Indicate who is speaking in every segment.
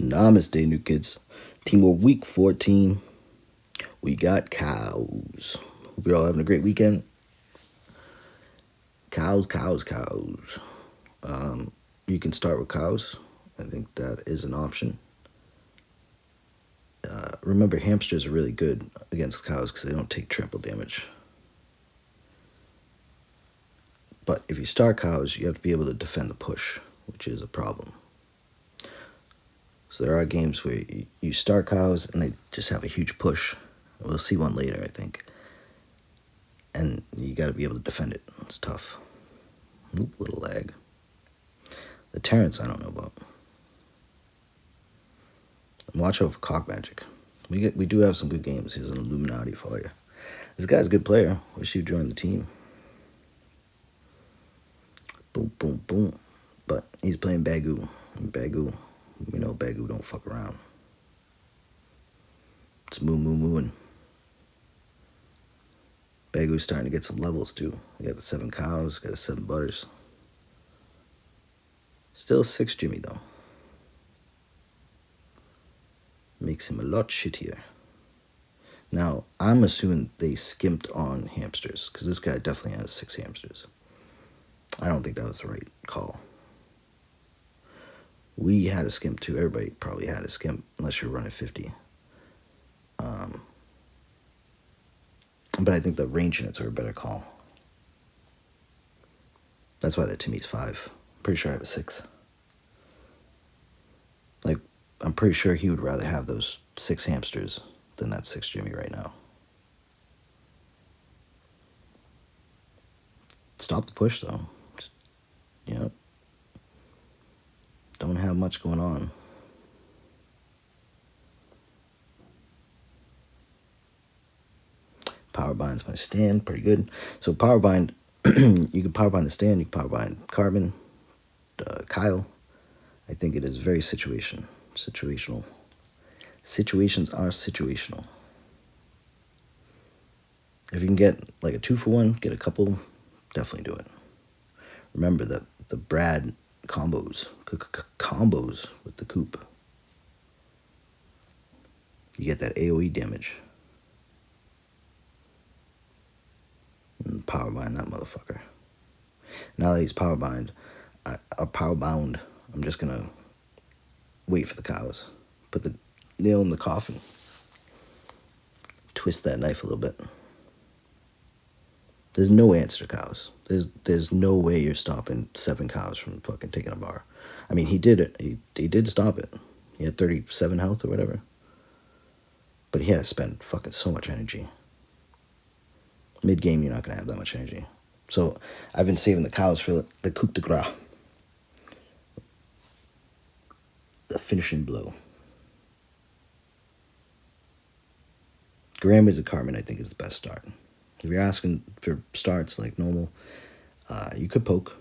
Speaker 1: Namaste, new kids. Team of week 14. We got cows. Hope you're all having a great weekend. Cows. You can start with cows. I think that is an option. Remember, hamsters are really good against cows because they don't take trample damage. But if you start cows, you have to be able to defend the push, which is a problem. So there are games where you start cows and they just have a huge push. We'll see one later, I think. And you got to be able to defend it. It's tough. Oop, little lag. The Terrence, I don't know about. And watch out for Cock Magic. We do have some good games. Here's an Illuminati for you. This guy's a good player. Wish he'd join the team. Boom, boom, boom. But he's playing Bagu. And Bagu, we know Bagu don't fuck around. It's mooing. Bagu's starting to get some levels too. We got the 7 cows, got the 7 butters. Still 6 Jimmy though. Makes him a lot shittier. Now, I'm assuming they skimped on hamsters, because this guy definitely has 6 hamsters. I don't think that was the right call. We had a skimp too. Everybody probably had a skimp, unless you're running 50. But I think the range units are a better call. That's why that to me is 5. Pretty sure I have a 6. Like, I'm pretty sure he would rather have those 6 hamsters than that 6 Jimmy right now. Stop the push though. Just, don't have much going on. Power bind's my stand, pretty good. So power bind, you can power bind the stand, you can power bind Carbon, Kyle. I think it is very situational. Situations are situational. If you can get like a 2-for-1, get a couple, definitely do it. Remember that the Brad combos with the coop. You get that AoE damage. And power bind that motherfucker. Now that he's power bound, I'm just gonna wait for the cows. Put the nail in the coffin. Twist that knife a little bit. There's no answer to cows. There's no way you're stopping 7 cows from fucking taking a bar. I mean, he did it. He did stop it. He had 37 health or whatever. But he had to spend fucking so much energy. Mid-game, you're not going to have that much energy. So, I've been saving the cows for the coup de grace. The finishing blow. Grandma's a Carmen, I think, is the best start. If you're asking for starts like normal, you could poke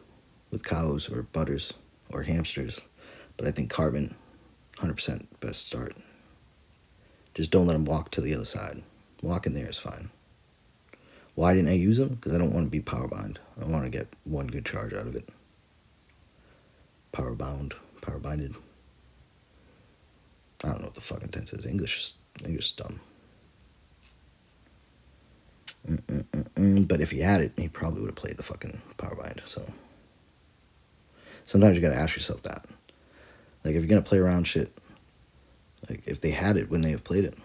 Speaker 1: with cows or butters or hamsters. But I think Carbon, 100% best start. Just don't let him walk to the other side. Walking there is fine. Why didn't I use him? Because I don't want to be power bound. I want to get one good charge out of it. Power binded. I don't know what the fucking tense is. English is dumb. But if he had it, he probably would have played the fucking power bind. So sometimes you gotta ask yourself that. Like, if you're gonna play around shit, like, if they had it, wouldn't they have played it?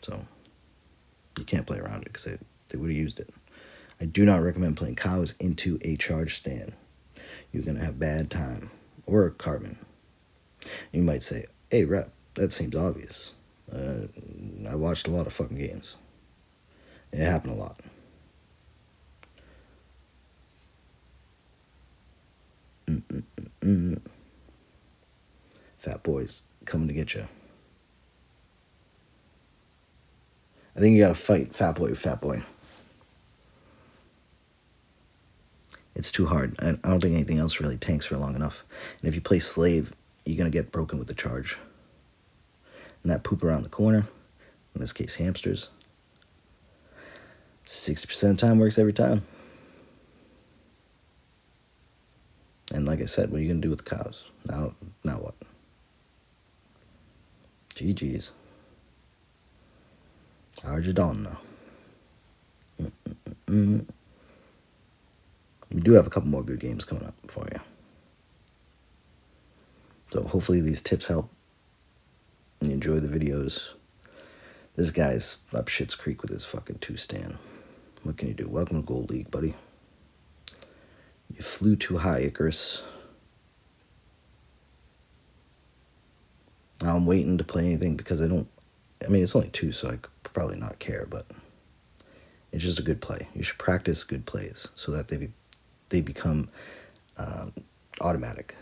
Speaker 1: So you can't play around it because they would have used it. I do not recommend playing cows into a charge stand. You're gonna have bad time. Or Carbon. You might say, hey, rep, that seems obvious. I watched a lot of fucking games. It happened a lot. Fat boys coming to get you. I think you gotta fight fat boy with fat boy. It's too hard. I don't think anything else really tanks for long enough. And if you play slave, you're gonna get broken with the charge. And that poop around the corner, in this case hamsters, 60% of the time works every time. And like I said, what are you going to do with the cows? Now what? GG's. Arjadonna. We do have a couple more good games coming up for you. So hopefully these tips help and you enjoy the videos. This guy's up shit's creek with his fucking 2-stand. What can you do? Welcome to Gold League, buddy. You flew too high, Icarus. Now I'm waiting to play anything because I mean, it's only 2, so I could probably not care, but it's just a good play. You should practice good plays so that they become automatic.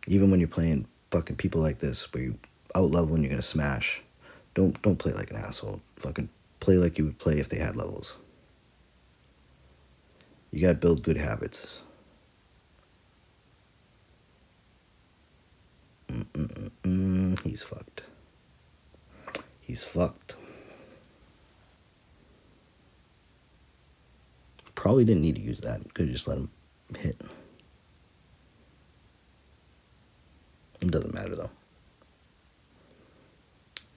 Speaker 1: Even when you're playing fucking people like this, where you out-level when you're going to smash, don't play like an asshole. Fucking play like you would play if they had levels. You got to build good habits. He's fucked. He's fucked. Probably didn't need to use that. Could have just let him hit. It doesn't matter though.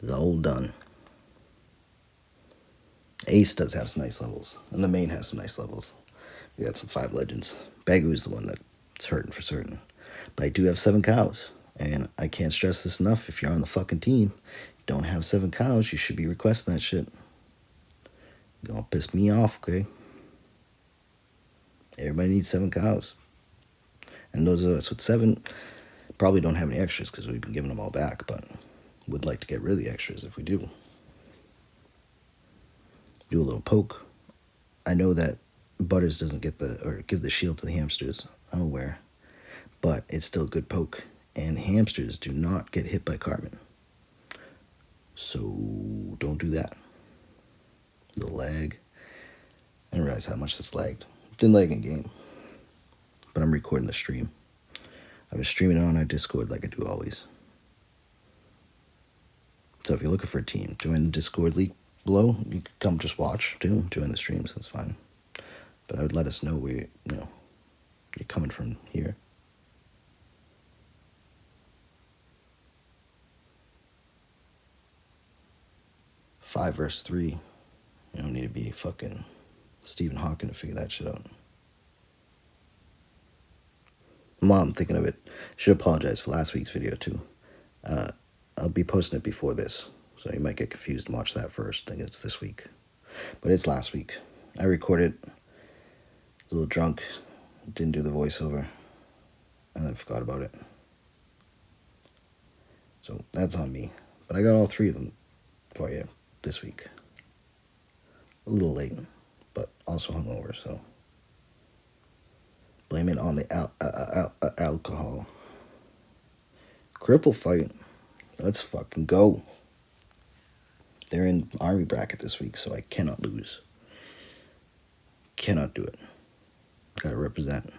Speaker 1: It's all done. Ace does have some nice levels. And the main has some nice levels. We got some 5 legends. Bagu is the one that's hurting for certain. But I do have 7 cows. And I can't stress this enough. If you're on the fucking team, don't have 7 cows, you should be requesting that shit. You're gonna piss me off, okay? Everybody needs 7 cows. And those of us with 7 probably don't have any extras because we've been giving them all back, but would like to get rid of the extras if we do. Do a little poke. I know that Butters doesn't give the shield to the hamsters. I'm aware. But it's still a good poke. And hamsters do not get hit by Cartman. So don't do that. The lag. I didn't realize how much this lagged. Didn't lag in game. But I'm recording the stream. I was streaming it on our Discord like I do always. So if you're looking for a team, join the Discord link below. You can come just watch too. Join the streams, that's fine. But I would let us know where you're coming from here. Five versus 3. You don't need to be fucking Stephen Hawking to figure that shit out. While I'm thinking of it, should apologize for last week's video too. I'll be posting it before this, so you might get confused and watch that first. I think it's this week, but it's last week. I recorded. I was a little drunk, didn't do the voiceover, and then forgot about it. So that's on me. But I got all 3 of them for you this week. A little late, but also hungover, so blame it on the alcohol. Cripple fight. Let's fucking go. They're in army bracket this week, so I cannot lose. Cannot do it. Gotta represent.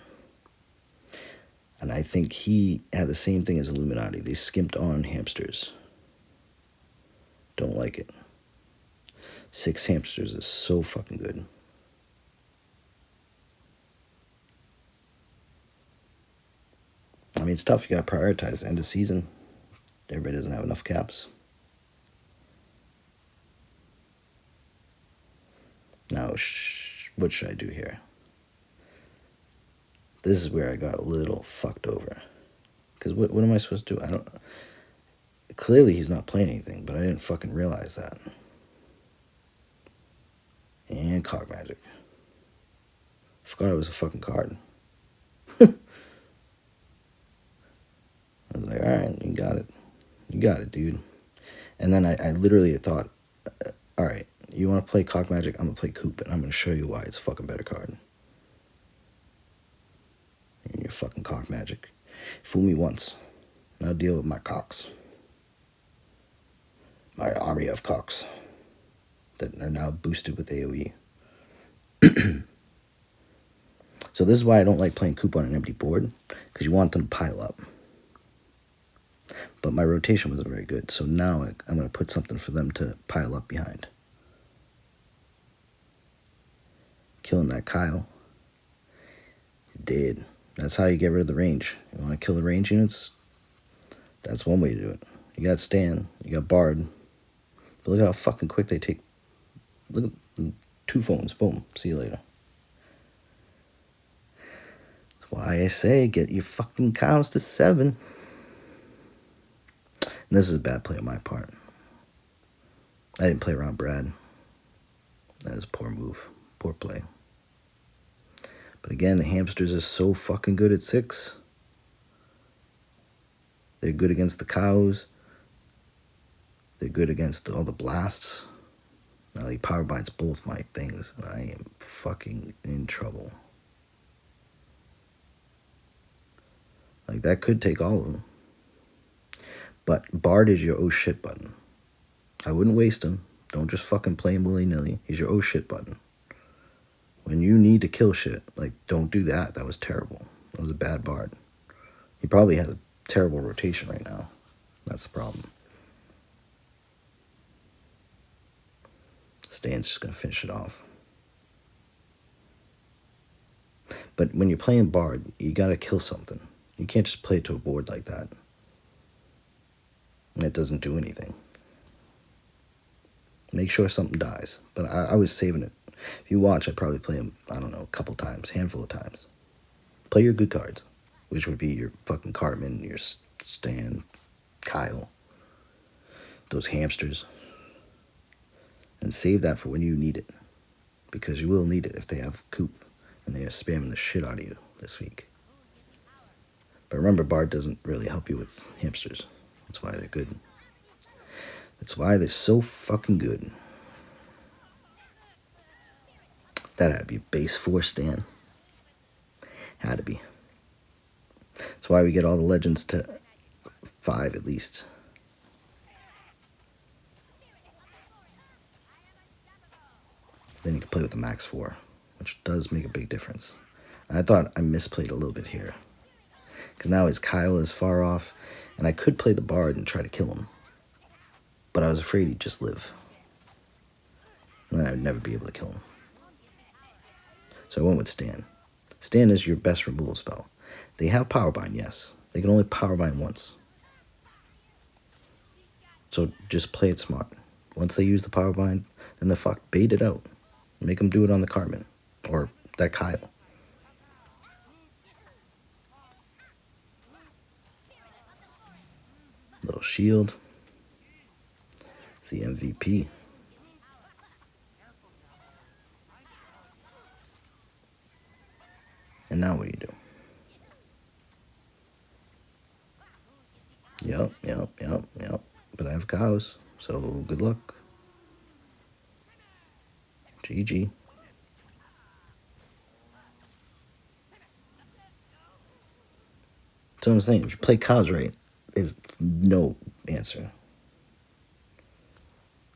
Speaker 1: And I think he had the same thing as Illuminati. They skimped on hamsters. Don't like it. 6 hamsters is so fucking good. I mean, it's tough. You gotta prioritize. End of season. Everybody doesn't have enough caps. Now, what should I do here? This is where I got a little fucked over. Because what am I supposed to do? Clearly he's not playing anything, but I didn't fucking realize that. And Cog Magic. Forgot it was a fucking card. I was like, alright, you got it. You got it, dude. And then I literally thought, alright, you want to play Cog Magic? I'm going to play Coop, and I'm going to show you why it's a fucking better card. And you're fucking Cog Magic. Fool me once. Now deal with my cocks. My army of cocks that are now boosted with AoE. So this is why I don't like playing Coop on an empty board, because you want them to pile up. But my rotation wasn't very good, so now I'm going to put something for them to pile up behind. Killing that Kyle. He's dead. That's how you get rid of the range. You want to kill the range units? That's one way to do it. You got Stan, you got Bard. But look at how fucking quick they take. Look at 2 phones. Boom. See you later. That's why I say get your fucking cows to 7. And this is a bad play on my part. I didn't play around Brad. That is a poor move. Poor play. But again, the hamsters are so fucking good at 6. They're good against the cows. They're good against all the blasts. Now, he power binds both my things, and I am fucking in trouble. Like, that could take all of them. But Bard is your oh shit button. I wouldn't waste him. Don't just fucking play him willy-nilly. He's your oh shit button. When you need to kill shit, like, don't do that. That was terrible. That was a bad Bard. He probably has a terrible rotation right now. That's the problem. Stan's just going to finish it off. But when you're playing Bard, you got to kill something. You can't just play it to a board like that. And it doesn't do anything. Make sure something dies. But I was saving it. If you watch, I'd probably play him, I don't know, a couple times, handful of times. Play your good cards, which would be your fucking Cartman, your Stan, Kyle, those hamsters. And save that for when you need it. Because you will need it if they have Coop and they are spamming the shit out of you this week. But remember, Bard doesn't really help you with hamsters. That's why they're good. That's why they're so fucking good. That had to be base 4 Stan. Had to be. That's why we get all the legends to 5 at least. Then you can play with the max 4, which does make a big difference. And I thought I misplayed a little bit here. Because now his Kyle is far off, and I could play the Bard and try to kill him. But I was afraid he'd just live. And then I'd never be able to kill him. So I went with Stan. Stan is your best removal spell. They have Powerbind, yes. They can only Powerbind once. So just play it smart. Once they use the Powerbind, then the fuck bait it out. Make them do it on the Cartman. Or that Kyle. Little shield. It's the MVP. And now what do you do? Yep. But I have cows, so good luck. GG. So I'm saying, if you play cows right, there's no answer.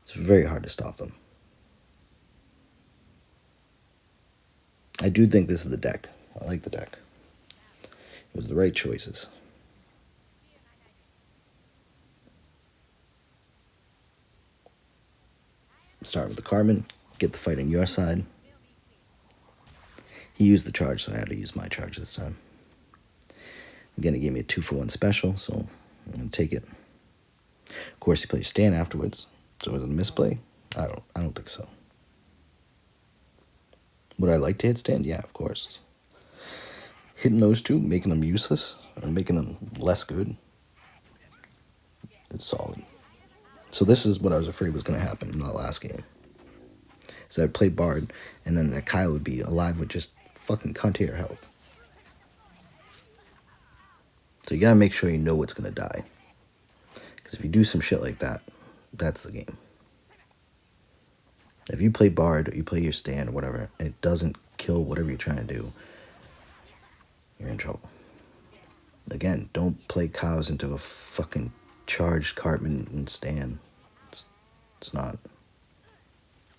Speaker 1: It's very hard to stop them. I do think this is the deck. I like the deck. It was the right choices. Start with the Cartman. Get the fight on your side. He used the charge, so I had to use my charge this time. Again, he gave me a 2-for-1 special, so I'm going to take it. Of course, he plays Stan afterwards. So was it a misplay? I don't think so. Would I like to hit Stan? Yeah, of course. Hitting those two, making them useless, or making them less good, it's solid. So this is what I was afraid was going to happen in the last game. So I'd play Bard, and then that Kyle would be alive with just fucking cunt-hair health. So you gotta make sure you know what's gonna die. Because if you do some shit like that, that's the game. If you play Bard, or you play your Stan, or whatever, and it doesn't kill whatever you're trying to do, you're in trouble. Again, don't play cows into a fucking charged Cartman and Stan. It's not.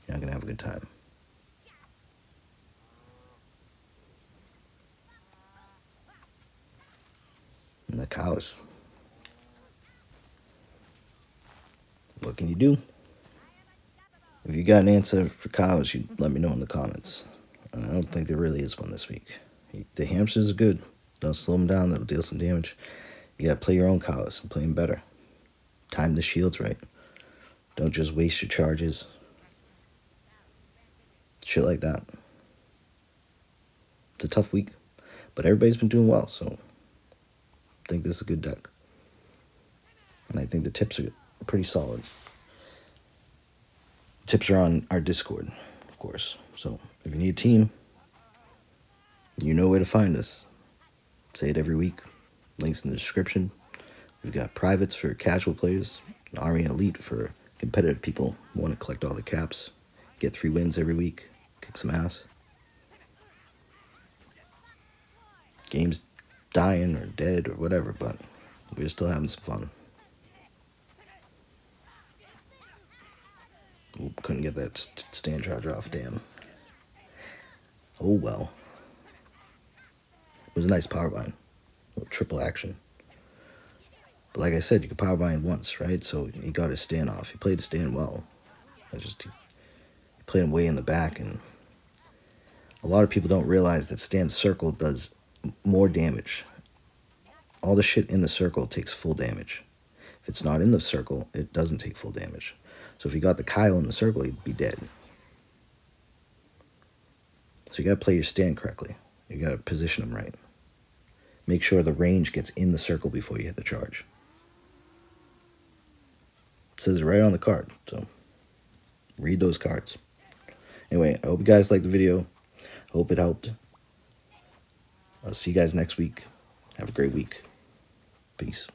Speaker 1: You're not gonna have a good time. And the cows. What can you do? If you got an answer for cows, you let me know in the comments. I don't think there really is one this week. The hamsters are good. Don't slow them down. That'll deal some damage. You gotta play your own Kalos and play them better. Time the shields right. Don't just waste your charges. Shit like that. It's a tough week, but everybody's been doing well, so I think this is a good deck. And I think the tips are pretty solid. Tips are on our Discord, of course. So if you need a team, you know where to find us. Say it every week. Links in the description. We've got privates for casual players, an Army Elite for competitive people who want to collect all the caps, get 3 wins every week, kick some ass. Game's dying or dead or whatever, but we're still having some fun. Ooh, couldn't get that stand charge off, damn. Oh well. It was a nice power bind. A little triple action. But like I said, you could power bind once, right? So he got his stand off. He played his stand well. He played him way in the back, and a lot of people don't realize that stand circle does more damage. All the shit in the circle takes full damage. If it's not in the circle, it doesn't take full damage. So if you got the Kyle in the circle, he'd be dead. So you gotta play your stand correctly. You gotta position him right. Make sure the range gets in the circle before you hit the charge. It says it right on the card, so read those cards. Anyway, I hope you guys liked the video. Hope it helped. I'll see you guys next week. Have a great week. Peace.